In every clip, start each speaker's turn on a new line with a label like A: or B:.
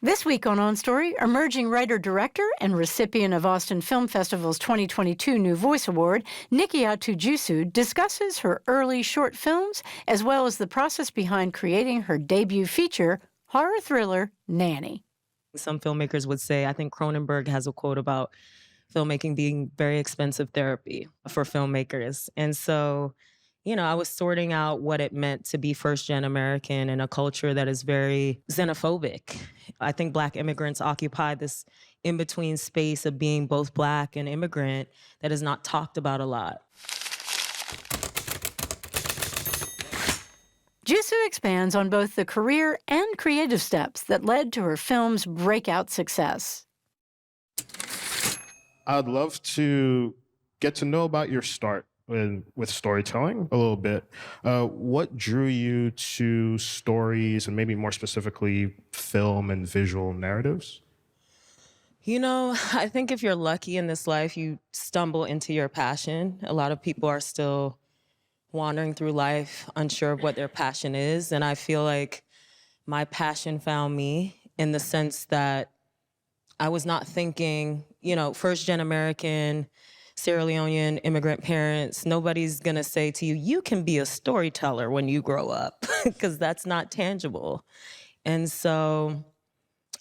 A: This week on Story, emerging writer-director and recipient of Austin Film Festival's 2022 New Voice Award, Nikyatu Jusu discusses her early short films as well as the process behind creating her debut feature, horror thriller, Nanny.
B: Some filmmakers would say, I think Cronenberg has a quote about filmmaking being very expensive therapy for filmmakers. And so, I was sorting out what it meant to be first-gen American in a culture that is very xenophobic. I think Black immigrants occupy this in-between space of being both Black and immigrant that is not talked about a lot.
A: Jusu expands on both the career and creative steps that led to her film's breakout success.
C: I'd love to get to know about your start with storytelling a little bit. What drew you to stories and maybe more specifically film and visual narratives?
B: I think if you're lucky in this life, you stumble into your passion. A lot of people are still wandering through life unsure of what their passion is. And I feel like my passion found me in the sense that I was not thinking, first-gen American, Sierra Leonean immigrant parents, nobody's going to say to you, you can be a storyteller when you grow up, because that's not tangible. And so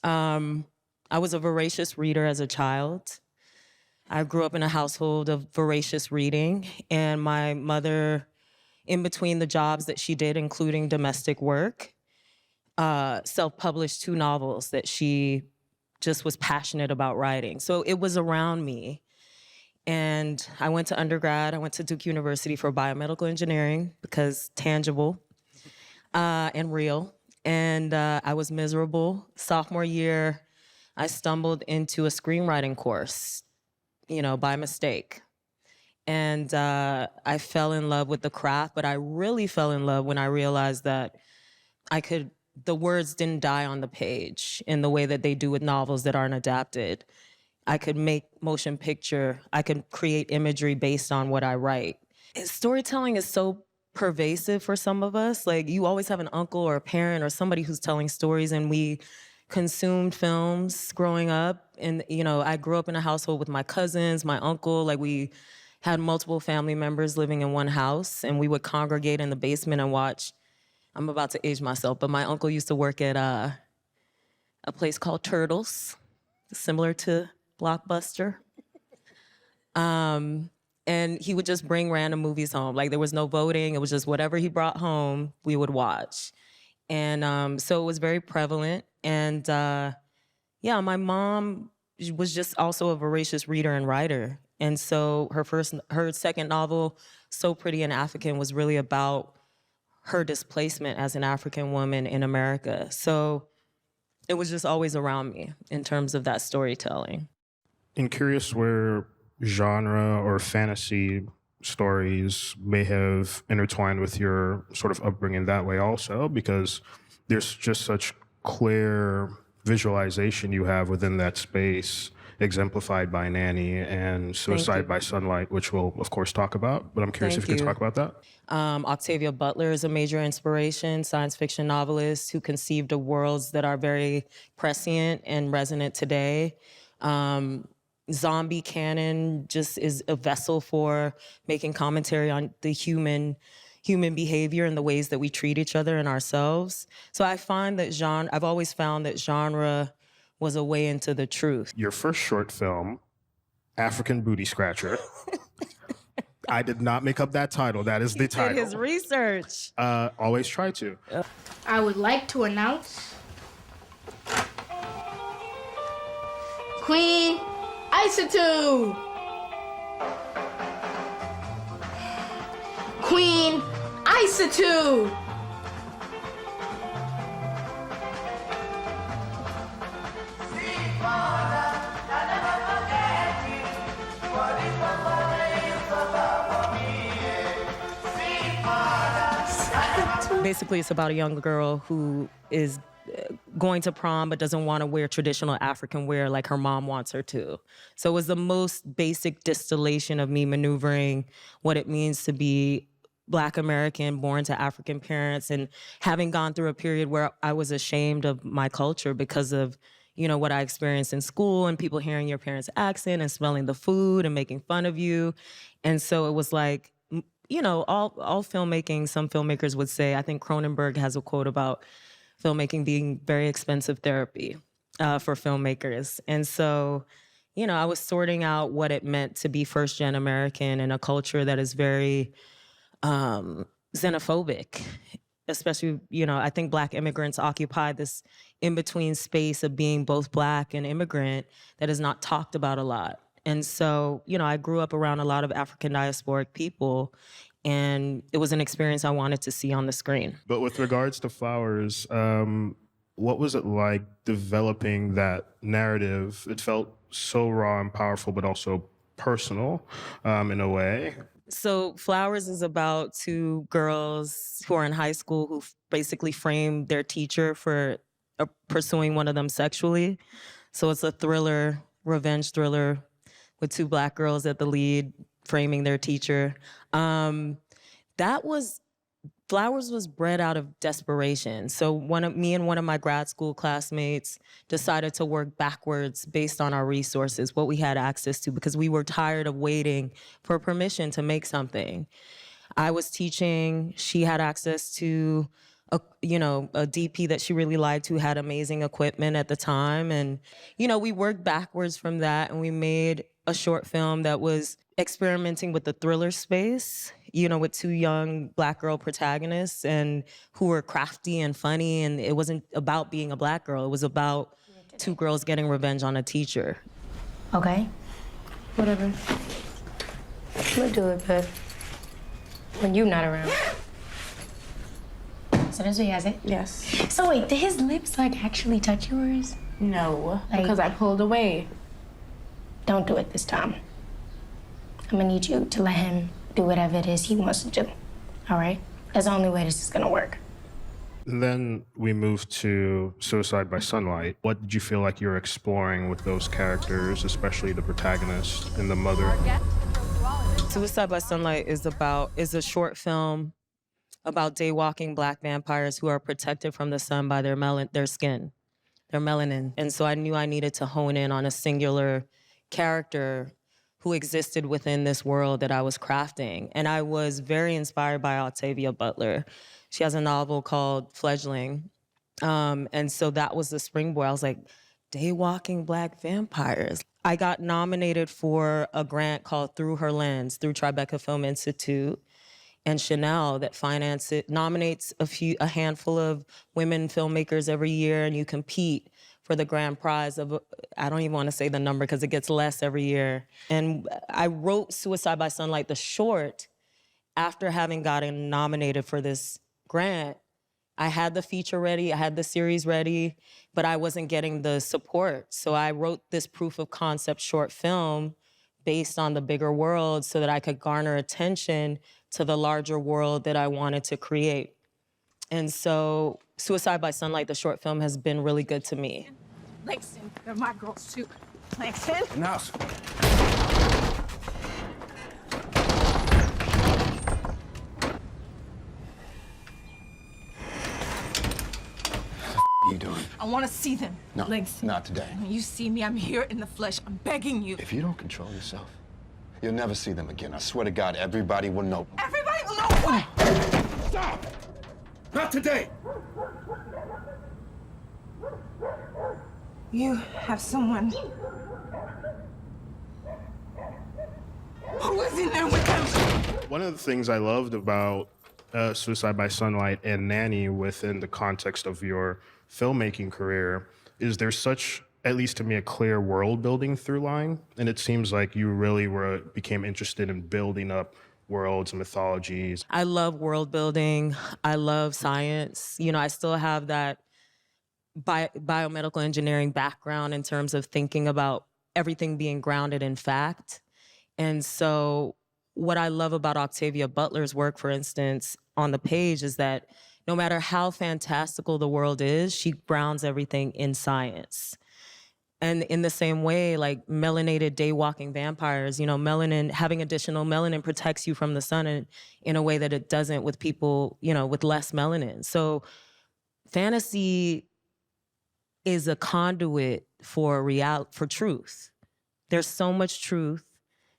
B: I was a voracious reader as a child. I grew up in a household of voracious reading, and my mother, in between the jobs that she did, including domestic work, self-published 2 novels that she just was passionate about writing. So it was around me. And I went to undergrad. I went to Duke University for biomedical engineering because tangible and real. And I was miserable. Sophomore year, I stumbled into a screenwriting course, by mistake. And I fell in love with the craft, but I really fell in love when I realized that the words didn't die on the page in the way that they do with novels that aren't adapted. I could make motion picture. I could create imagery based on what I write. And storytelling is so pervasive for some of us. Like, you always have an uncle or a parent or somebody who's telling stories, and we consumed films growing up. And, I grew up in a household with my cousins, my uncle. Like, we had multiple family members living in one house, and we would congregate in the basement and watch. I'm about to age myself, but my uncle used to work at a place called Turtles, similar to Blockbuster. And he would just bring random movies home. Like, there was no voting. It was just whatever he brought home, we would watch. And so it was very prevalent. And my mom was just also a voracious reader and writer. And so her second novel, So Pretty and African, was really about her displacement as an African woman in America. So it was just always around me in terms of that storytelling.
C: I'm curious where genre or fantasy stories may have intertwined with your sort of upbringing that way also, because there's just such clear visualization you have within that space, exemplified by Nanny and Suicide by Sunlight, which we'll, of course, talk about. But I'm curious if you can talk about that.
B: Octavia Butler is a major inspiration, science fiction novelist who conceived of worlds that are very prescient and resonant today. Zombie canon just is a vessel for making commentary on the human behavior and the ways that we treat each other and ourselves. So I've always found that genre was a way into the truth.
C: Your first short film, African Booty Scratcher. I did not make up that title. That is the title.
B: He did his research.
C: Always try to.
D: I would like to announce Queen Isatu. Queen Isatu.
B: Basically, it's about a young girl who is going to prom but doesn't want to wear traditional African wear like her mom wants her to. So it was the most basic distillation of me maneuvering what it means to be Black American born to African parents, and having gone through a period where I was ashamed of my culture because of, you know, what I experienced in school and people hearing your parents' accent and smelling the food and making fun of you. And so it was like, you know, all filmmaking, some filmmakers would say, I think Cronenberg has a quote about filmmaking being very expensive therapy for filmmakers. And so, you know, I was sorting out what it meant to be first-gen American in a culture that is very xenophobic, especially, you know, I think Black immigrants occupy this in-between space of being both Black and immigrant that is not talked about a lot. And so, you know, I grew up around a lot of African diasporic people, and it was an experience I wanted to see on the screen.
C: But with regards to Flowers, what was it like developing that narrative? It felt so raw and powerful, but also personal in a way.
B: So Flowers is about two girls who are in high school who basically framed their teacher for pursuing one of them sexually. So it's a thriller, revenge thriller with two Black girls at the lead framing their teacher. Flowers was bred out of desperation. So me and one of my grad school classmates decided to work backwards based on our resources, what we had access to, because we were tired of waiting for permission to make something. I was teaching, she had access to a DP that she really liked who had amazing equipment at the time. And, you know, we worked backwards from that and we made a short film that was experimenting with the thriller space, you know, with two young Black girl protagonists and who were crafty and funny. And it wasn't about being a Black girl. It was about two girls getting revenge on a teacher.
E: Okay, whatever. We'll do it, but when you're not around. So this way he has it?
F: Yes.
E: So wait, did his lips like actually touch yours?
F: No,
E: Like-
F: because I pulled away.
E: Don't do it this time. I'm gonna need you to let him do whatever it is he wants to do, all right? That's the only way this is gonna work.
C: And then we moved to Suicide by Sunlight. What did you feel like you were exploring with those characters, especially the protagonist and the mother?
B: Suicide by Sunlight is a short film about daywalking Black vampires who are protected from the sun by their skin, their melanin. And so I knew I needed to hone in on a singular character who existed within this world that I was crafting. And I was very inspired by Octavia Butler. She has a novel called Fledgling. And so that was the springboard. I was like, daywalking Black vampires. I got nominated for a grant called Through Her Lens, through Tribeca Film Institute and Chanel that nominates a handful of women filmmakers every year, and you compete for the grand prize of, I don't even want to say the number because it gets less every year. And I wrote Suicide by Sunlight, the short, after having gotten nominated for this grant. I had the feature ready, I had the series ready, but I wasn't getting the support. So I wrote this proof of concept short film based on the bigger world so that I could garner attention to the larger world that I wanted to create. And so Suicide by Sunlight, the short film, has been really good to me.
G: Langston, they're my girls too. Langston?
H: Enough. What are you doing?
G: I want to see them.
H: No,
G: Langston.
H: not today.
G: When you see me, I'm here in the flesh. I'm begging you.
H: If you don't control yourself, you'll never see them again. I swear to God, everybody will know.
G: Everybody will know what?
H: Stop! Not today!
G: You have someone. Who is in there with them?
C: One of the things I loved about Suicide by Sunlight and Nanny within the context of your filmmaking career is there's such, at least to me, a clear world building through line. And it seems like you really became interested in building up worlds and mythologies.
B: I love world building. I love science. You know, I still have that biomedical engineering background in terms of thinking about everything being grounded in fact. And so what I love about Octavia Butler's work, for instance, on the page is that no matter how fantastical the world is, she grounds everything in science. And in the same way, like melanated day-walking vampires, you know, melanin, having additional melanin protects you from the sun in a way that it doesn't with people, you know, with less melanin. So fantasy is a conduit for for truth. There's so much truth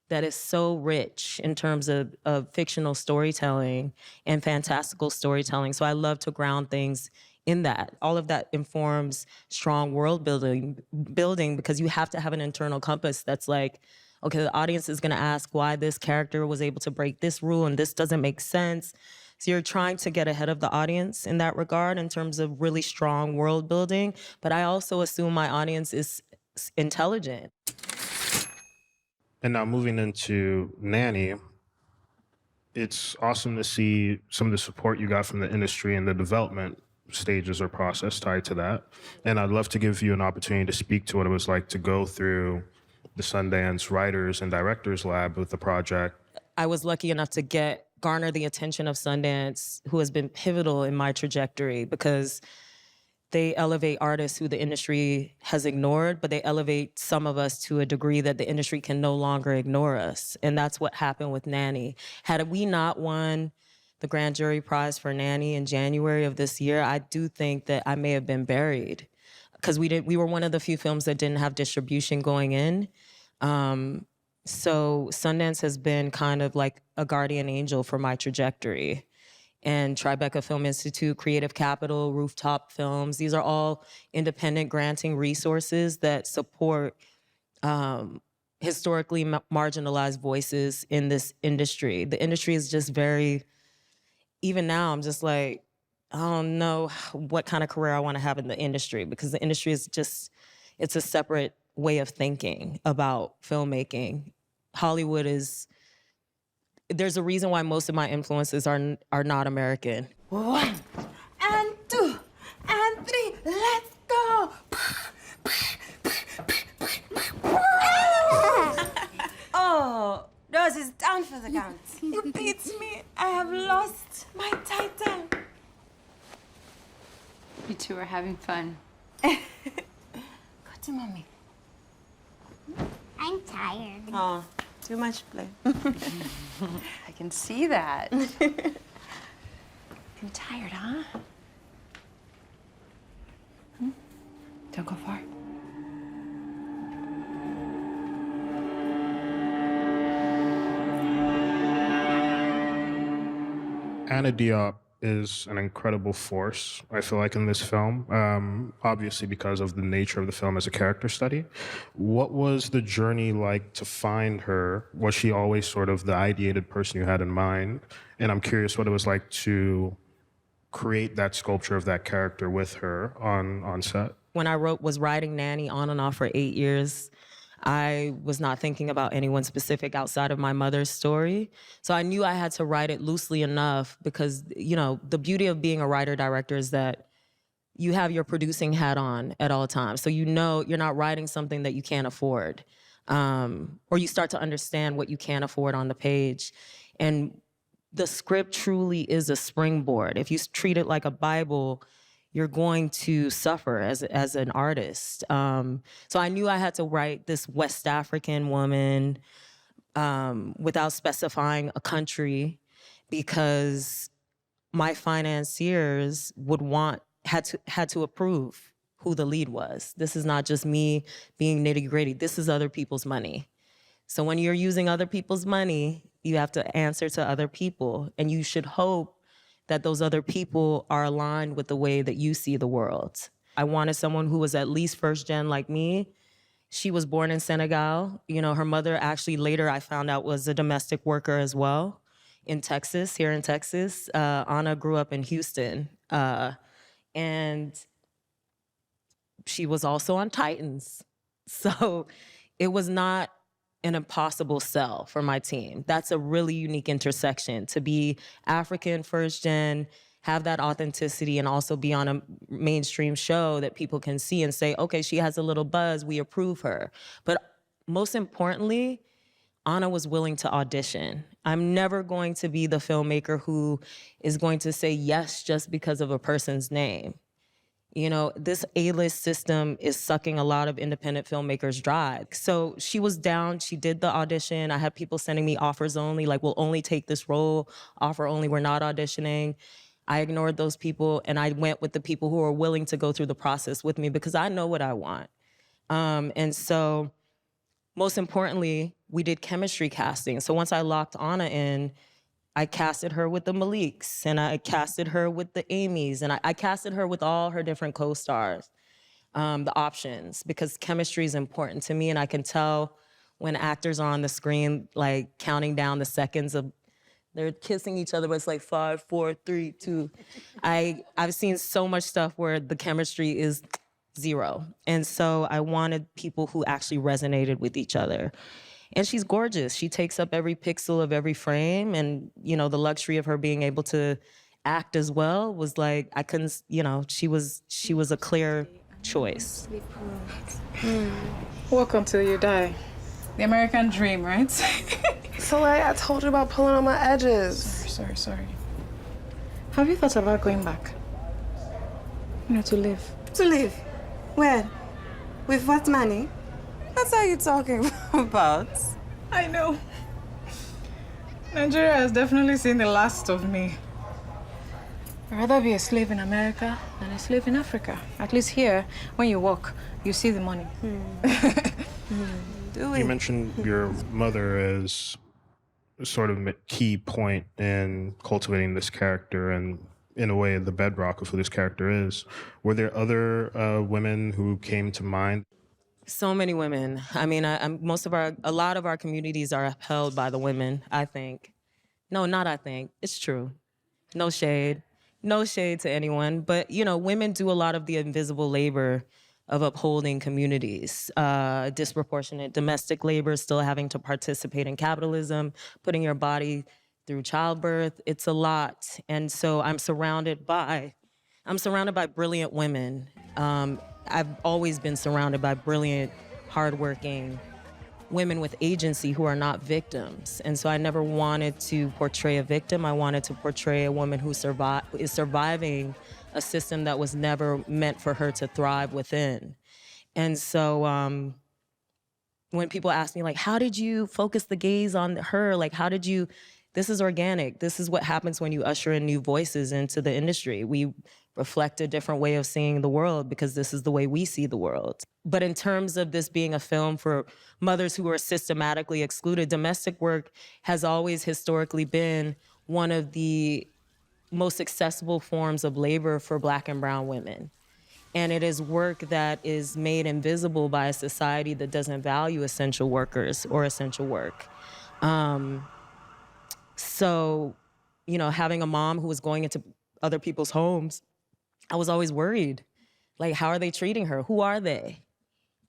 B: that is so rich in terms of fictional storytelling and fantastical storytelling. So I love to ground things in that. All of that informs strong world building because you have to have an internal compass that's like, okay, the audience is gonna ask why this character was able to break this rule and this doesn't make sense. So you're trying to get ahead of the audience in that regard in terms of really strong world building. But I also assume my audience is intelligent.
C: And now moving into Nanny, it's awesome to see some of the support you got from the industry and the development stages or process tied to that. And I'd love to give you an opportunity to speak to what it was like to go through the Sundance Writers and Directors Lab with the project.
B: I was lucky enough to garner the attention of Sundance, who has been pivotal in my trajectory because they elevate artists who the industry has ignored, but they elevate some of us to a degree that the industry can no longer ignore us. And that's what happened with Nanny. Had we not won the grand jury prize for Nanny in January of this year, I do think that I may have been buried because we were one of the few films that didn't have distribution going in. So Sundance has been kind of like a guardian angel for my trajectory. And Tribeca Film Institute, Creative Capital, Rooftop Films, these are all independent granting resources that support historically marginalized voices in this industry. The industry is just even now, I'm just like, I don't know what kind of career I want to have in the industry because the industry is it's a separate way of thinking about filmmaking. Hollywood there's a reason why most of my influences are not American.
G: 1 and 2 and 3, let's go! Oh, Rose is down for the count. You beat me. I have lost my title.
F: You two are having fun.
G: Go to mommy.
I: I'm tired.
G: Oh, too much play.
F: I can see that.
G: I'm tired, huh?
F: Don't go far.
C: Anna Diop is an incredible force, I feel like, in this film, obviously because of the nature of the film as a character study. What was the journey like to find her? Was she always sort of the ideated person you had in mind? And I'm curious what it was like to create that sculpture of that character with her on set.
B: When I was writing Nanny on and off for 8 years, I was not thinking about anyone specific outside of my mother's story. So I knew I had to write it loosely enough because, you know, the beauty of being a writer-director is that you have your producing hat on at all times. So you know you're not writing something that you can't afford. Or you start to understand what you can't afford on the page. And the script truly is a springboard. If you treat it like a Bible, you're going to suffer as an artist. So I knew I had to write this West African woman without specifying a country because my financiers had to approve who the lead was. This is not just me being nitty-gritty. This is other people's money. So when you're using other people's money, you have to answer to other people, and you should hope that those other people are aligned with the way that you see the world. I wanted someone who was at least first gen like me. She was born in Senegal. You know, her mother actually later I found out was a domestic worker as well in Texas, here in Texas. Anna grew up in Houston. And she was also on Titans. So it was not an impossible sell for my team. That's a really unique intersection, to be African first gen, have that authenticity, and also be on a mainstream show that people can see and say, okay, she has a little buzz, we approve her. But most importantly, Anna was willing to audition. I'm never going to be the filmmaker who is going to say yes just because of a person's name. You know, this A-list system is sucking a lot of independent filmmakers dry. So she was down, she did the audition. I had people sending me offers only, like, we'll only take this role, offer only, we're not auditioning. I ignored those people and I went with the people who are willing to go through the process with me because I know what I want. And so most importantly, we did chemistry casting. So once I locked Anna in, I casted her with the Maliks, and I casted her with the Amy's, and I casted her with all her different co-stars, the options, because chemistry is important to me, and I can tell when actors are on the screen, like counting down the seconds of they're kissing each other, but it's like 5, 4, 3, 2. I've seen so much stuff where the chemistry is 0, and so I wanted people who actually resonated with each other. And she's gorgeous. She takes up every pixel of every frame. And, you know, the luxury of her being able to act as well was like, I couldn't, you know, she was a clear choice.
I: Work until you die. The American dream, right?
J: So like, I told you about pulling on my edges.
I: Sorry. Have you thought about going back? You know, to live.
G: To live? Where? With what money? What are you talking about?
I: I know. Nigeria has definitely seen the last of me. I'd rather be a slave in America than a slave in Africa. At least here, when you walk, you see the money.
C: You mentioned your mother as sort of a key point in cultivating this character and, in a way, the bedrock of who this character is. Were there other women who came to mind?
B: So many women. I mean, a lot of our communities are upheld by the women, I think. No, not I think. It's true. No shade. No shade to anyone. But, you know, women do a lot of the invisible labor of upholding communities. Disproportionate domestic labor, still having to participate in capitalism, putting your body through childbirth. It's a lot. And so I'm surrounded by brilliant women. I've always been surrounded by brilliant, hardworking women with agency who are not victims. And so I never wanted to portray a victim. I wanted to portray a woman who is surviving a system that was never meant for her to thrive within. And so when people ask me, like, how did you focus the gaze on her? Like, this is organic. This is what happens when you usher in new voices into the industry. We reflect a different way of seeing the world because this is the way we see the world. But in terms of this being a film for mothers who are systematically excluded, domestic work has always historically been one of the most accessible forms of labor for Black and brown women. And it is work that is made invisible by a society that doesn't value essential workers or essential work. So, you know, having a mom who was going into other people's homes, I was always worried. Like, how are they treating her? Who are they?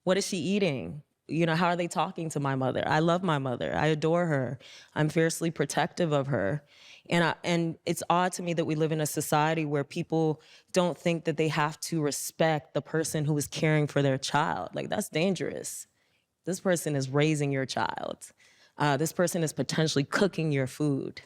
B: What is she eating? You know, how are they talking to my mother? I love my mother. I adore her. I'm fiercely protective of her. And it's odd to me that we live in a society where people don't think that they have to respect the person who is caring for their child. Like, that's dangerous. This person is raising your child. This person is potentially cooking your food.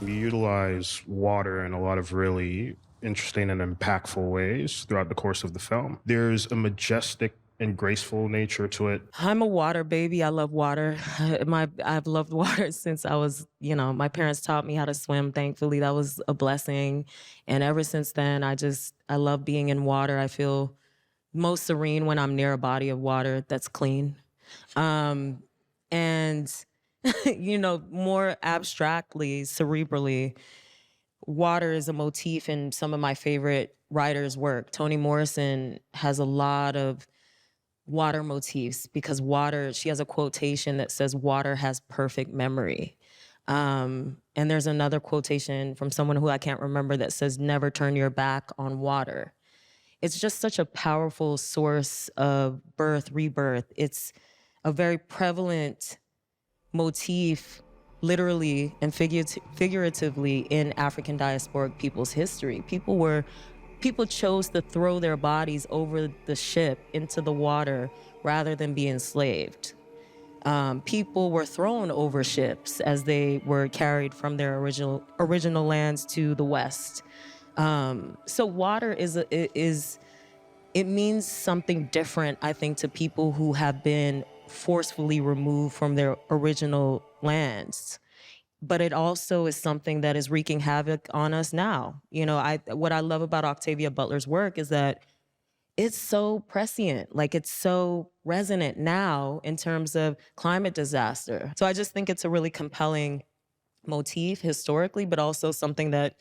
C: You utilize water in a lot of really interesting and impactful ways throughout the course of the film. There's a majestic and graceful nature to it.
B: I'm a water baby. I love water. I've loved water since I was, you know, my parents taught me how to swim, thankfully. That was a blessing. And ever since then, I love being in water. I feel most serene when I'm near a body of water that's clean. And you know, more abstractly, cerebrally, water is a motif in some of my favorite writers' work. Toni Morrison has a lot of water motifs because water, she has a quotation that says, water has perfect memory. And there's another quotation from someone who I can't remember that says, "Never turn your back on water." It's just such a powerful source of birth, rebirth. It's a very prevalent motif, literally and figuratively, in African diasporic people's history. People chose to throw their bodies over the ship into the water rather than be enslaved. People were thrown over ships as they were carried from their original lands to the West. So water it means something different, I think, to people who have been forcefully removed from their original lands. But it also is something that is wreaking havoc on us now. You know, what I love about Octavia Butler's work is that it's so prescient, like it's so resonant now in terms of climate disaster. So I just think it's a really compelling motif historically, but also something that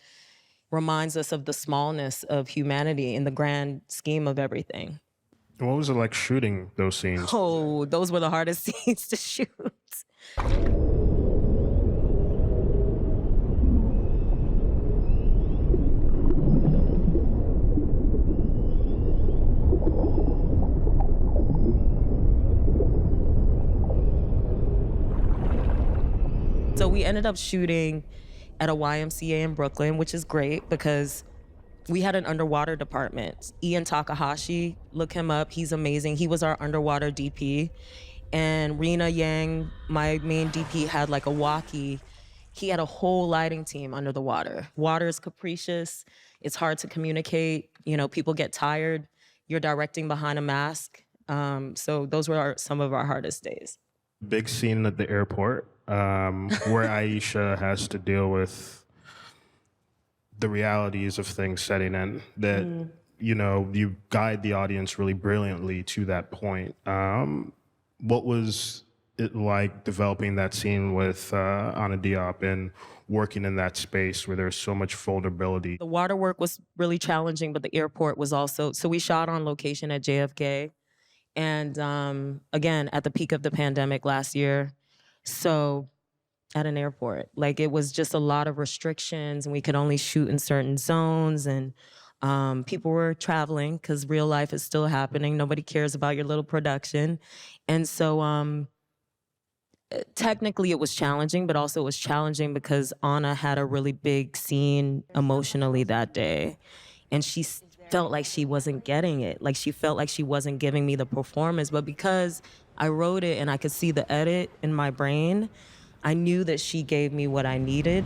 B: reminds us of the smallness of humanity in the grand scheme of everything.
C: What was it like shooting those scenes?
B: Oh, those were the hardest scenes to shoot. So we ended up shooting at a YMCA in Brooklyn, which is great because we had an underwater department. Ian Takahashi, look him up, he's amazing. He was our underwater DP. And Rena Yang, my main DP, had like a walkie. He had a whole lighting team under the water. Water is capricious, it's hard to communicate, you know, people get tired. You're directing behind a mask. So those were some of our hardest days.
C: Big scene at the airport where Aisha has to deal with the realities of things setting in that, you know, you guide the audience really brilliantly to that point. What was it like developing that scene with Ana Diop and working in that space where there's so much vulnerability?
B: The water work was really challenging, but the airport was also, so we shot on location at JFK. And again, at the peak of the pandemic last year. So at an airport, like it was just a lot of restrictions and we could only shoot in certain zones and people were traveling because real life is still happening. Nobody cares about your little production. And so technically it was challenging, but also it was challenging because Anna had a really big scene emotionally that day. And she felt like she wasn't getting it. Like she felt like she wasn't giving me the performance. But because I wrote it and I could see the edit in my brain, I knew that she gave me what I needed.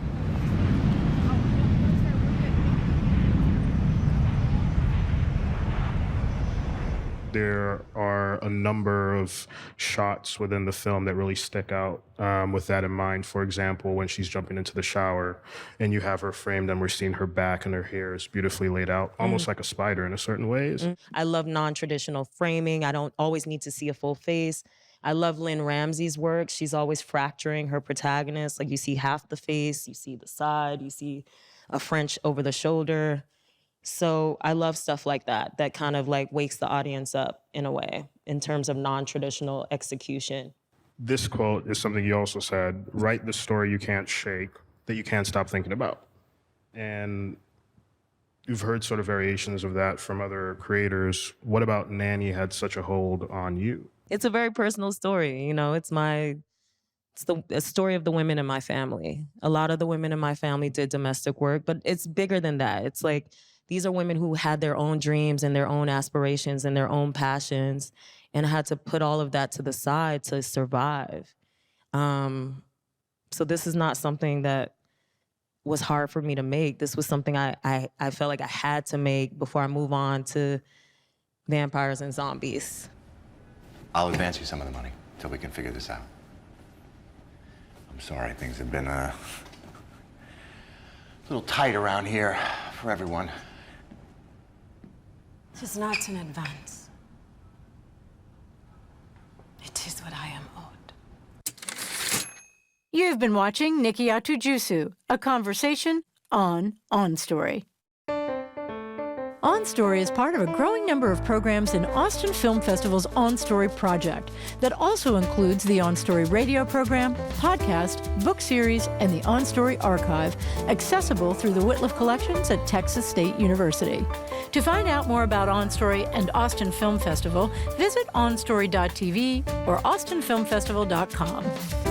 C: There are a number of shots within the film that really stick out with that in mind. For example, when she's jumping into the shower and you have her framed and we're seeing her back and her hair is beautifully laid out, almost like a spider in a certain ways.
B: I love non-traditional framing. I don't always need to see a full face. I love Lynn Ramsey's work. She's always fracturing her protagonist. Like you see half the face, you see the side, you see a French over the shoulder. So I love stuff like that, that kind of like wakes the audience up in a way in terms of non-traditional execution.
C: This quote is something you also said, write the story you can't shake, that you can't stop thinking about. And you've heard sort of variations of that from other creators. What about Nanny had such a hold on you?
B: It's a very personal story, you know, it's a story of the women in my family. A lot of the women in my family did domestic work, but it's bigger than that. It's like, these are women who had their own dreams and their own aspirations and their own passions and had to put all of that to the side to survive. So this is not something that was hard for me to make. This was something I felt like I had to make before I move on to vampires and zombies.
H: I'll advance you some of the money till we can figure this out. I'm sorry, things have been a little tight around here for everyone.
G: It is not an advance. It is what I am owed.
A: You've been watching Nikyatu Jusu, a conversation on Story. On Story is part of a growing number of programs in Austin Film Festival's On Story project that also includes the On Story radio program, podcast, book series, and the On Story archive, accessible through the Whitliff Collections at Texas State University. To find out more about On Story and Austin Film Festival, visit onstory.tv or austinfilmfestival.com.